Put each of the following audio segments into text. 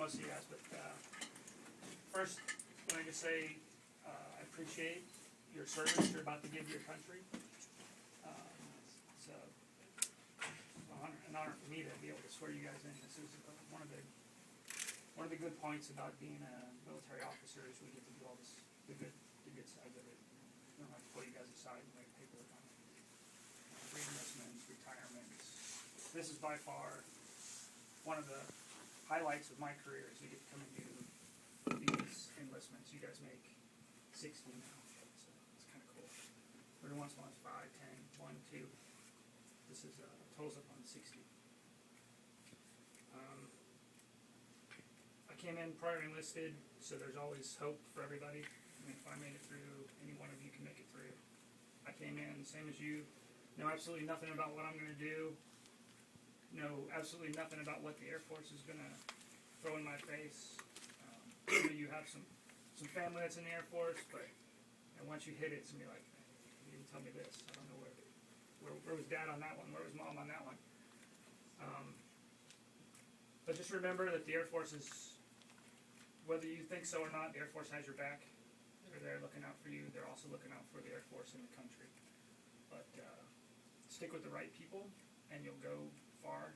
most of you guys, but first, let me just say I appreciate your service you're about to give your country. It's an honor for me to be able to swear you guys in. This is one of the good points about being a military officer is we get to do all this, the good sides of it. We don't have to pull you guys aside and write paperwork on it. Reenlistments, retirements. This is by far one of the highlights of my career is we get to come and do these enlistments. You guys make 60 now, so it's kind of cool. Every once in a while it's 5, 10, 1, 2. This is totals up on 60. I came in prior enlisted, so there's always hope for everybody. I mean, if I made it through, any one of you can make it through. I came in, same as you, know absolutely nothing about what I'm going to do, know absolutely nothing about what the Air Force is going to throw in my face. I know you have some family that's in the Air Force, but once you hit it, it's going to be like, you didn't tell me this. I don't know where was Dad on that one? Where was Mom on that one? But just remember that the Air Force is, whether you think so or not, the Air Force has your back. They're there looking out for you. They're also looking out for the Air Force in the country. But stick with the right people, and you'll go far.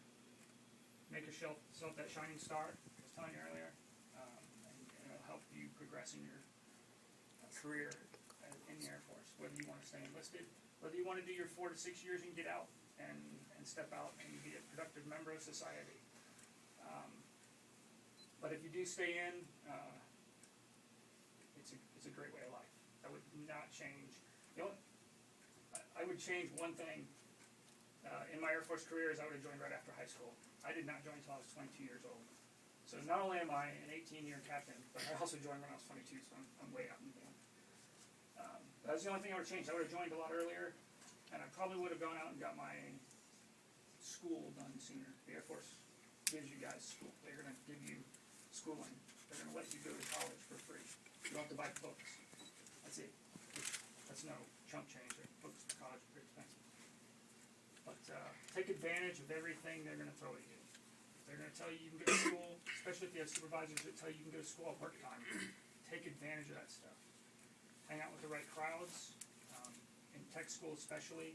Make yourself that shining star I was telling you earlier, and it'll help you progress in your career in the Air Force. Whether you want to stay enlisted, whether you want to do your 4 to 6 years and get out and step out and be a productive member of society. But if you do stay in, it's a great way of life. I would not change. I would change one thing in my Air Force career is I would have joined right after high school. I did not join until I was 22 years old. So not only am I an 18-year captain, but I also joined when I was 22, so I'm way out in the game. That was the only thing I would have changed. I would have joined a lot earlier, and I probably would have gone out and got my school done sooner. The Air Force gives you guys school. They're going to give you schooling. They're going to let you go to college for free. You don't have to buy books. That's it. That's no chump change. Books for college are pretty expensive. But take advantage of everything they're going to throw at you. They're going to tell you can go to school, especially if you have supervisors that tell you can go to school at work time. Take advantage of that stuff. Hang out with the right crowds. In tech school especially,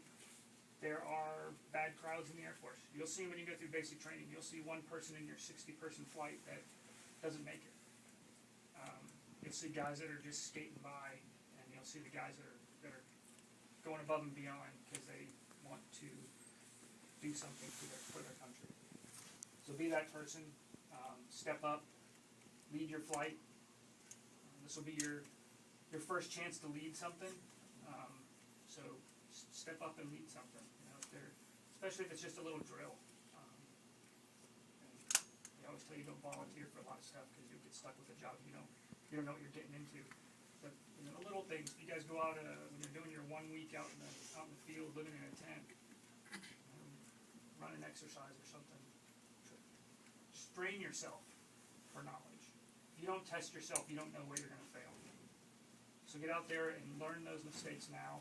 there are bad crowds in the Air Force. You'll see when you go through basic training, you'll see one person in your 60-person flight that doesn't make it. You'll see guys that are just skating by, and you'll see the guys that are going above and beyond because they want to do something for their country. So be that person. Step up. Lead your flight. This will be your first chance to lead something. So step up and lead something. Especially if it's just a little drill. They always tell you don't volunteer for a lot of stuff because you'll get stuck with a job you don't know what you're getting into. But the little things. If you guys go out when you're doing your 1 week out in the field, living in a tent, run an exercise or something. Strain yourself for knowledge. If you don't test yourself, you don't know where you're going to fail. So get out there and learn those mistakes now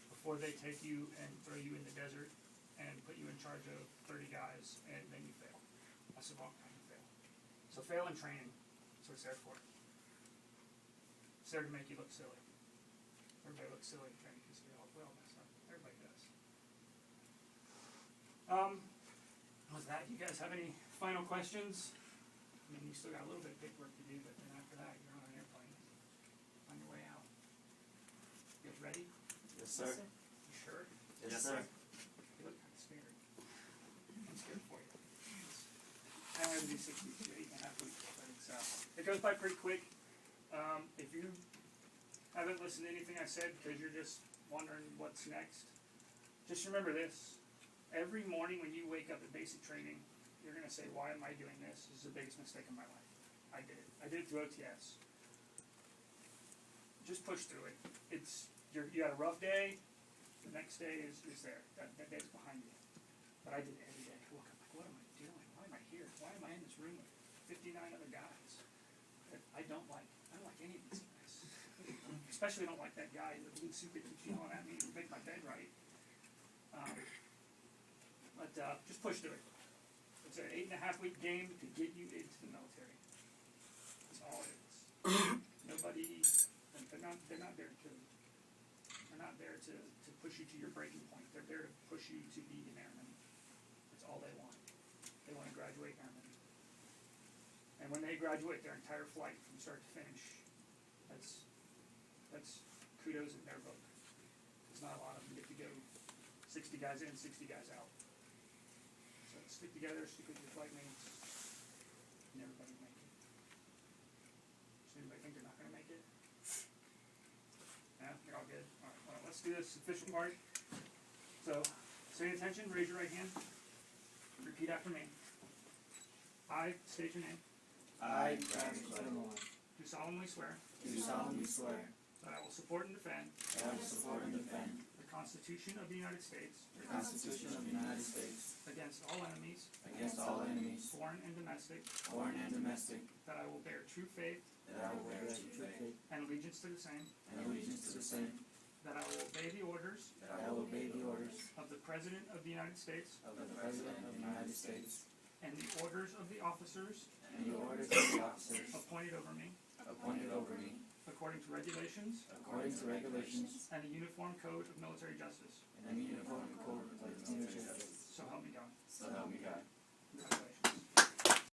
before they take you and throw you in the desert and put you in charge of 30 guys and then you fail. That's the wrong time to fail. So fail in training. That's what it's there for. It's there to make you look silly. Everybody looks silly in training because we all mess up. Everybody does. With that, you guys have any final questions? I mean, you still got a little bit of paperwork to do, but then after that, you're on an airplane on your way out. You guys ready? Yes, sir. You sure? Yes, sir. You look kind of scared. I'm scared for you. I have to do 6 weeks, 8.5 weeks, but it goes by pretty quick. If you haven't listened to anything I said because you're just wondering what's next, just remember this. Every morning when you wake up at basic training, you're going to say, why am I doing this? This is the biggest mistake of my life. I did it. I did it through OTS. Just push through it. You had a rough day. The next day is there. That day's behind you. But I did it every day. I woke up like, what am I doing? Why am I here? Why am I in this room with 59 other guys that I don't like any of these guys. Especially don't like that guy in the blue suit that keeps yelling at me to make my bed right. But just push through it. It's an 8.5 week game to get you into the military. all it is. Nobody, they're not there to, they're not there to push you to your breaking point. They're there to push you to be an airman. That's all they want. They want to graduate airmen. And when they graduate their entire flight from start to finish, that's kudos in their book. It's not a lot of them get to go 60 guys in, 60 guys out. So stick together, stick with your flight mates, and everybody make it. Does anybody think they're not going to make it? Yeah, you're all good? Alright, well, let's do this official part. So, pay attention, raise your right hand. Repeat after me. I state your name. I, Maxwell, Do solemnly swear do solemnly swear that I will support and defend that I will support and defend the Constitution of the United States the Constitution of the United States against all enemies, against all enemies, foreign and domestic, that I will bear true faith I will bear true faith and allegiance to the same, and allegiance to the same, that I will obey the orders that I will obey the orders of the President of the United States of the President of the United States and the orders of the officers and the orders of the officers appointed over me appointed over me according to regulations according to regulations and the Uniform Code of Military Justice. and the Uniform Code of Military Justice. So help me God. So help me God. Congratulations.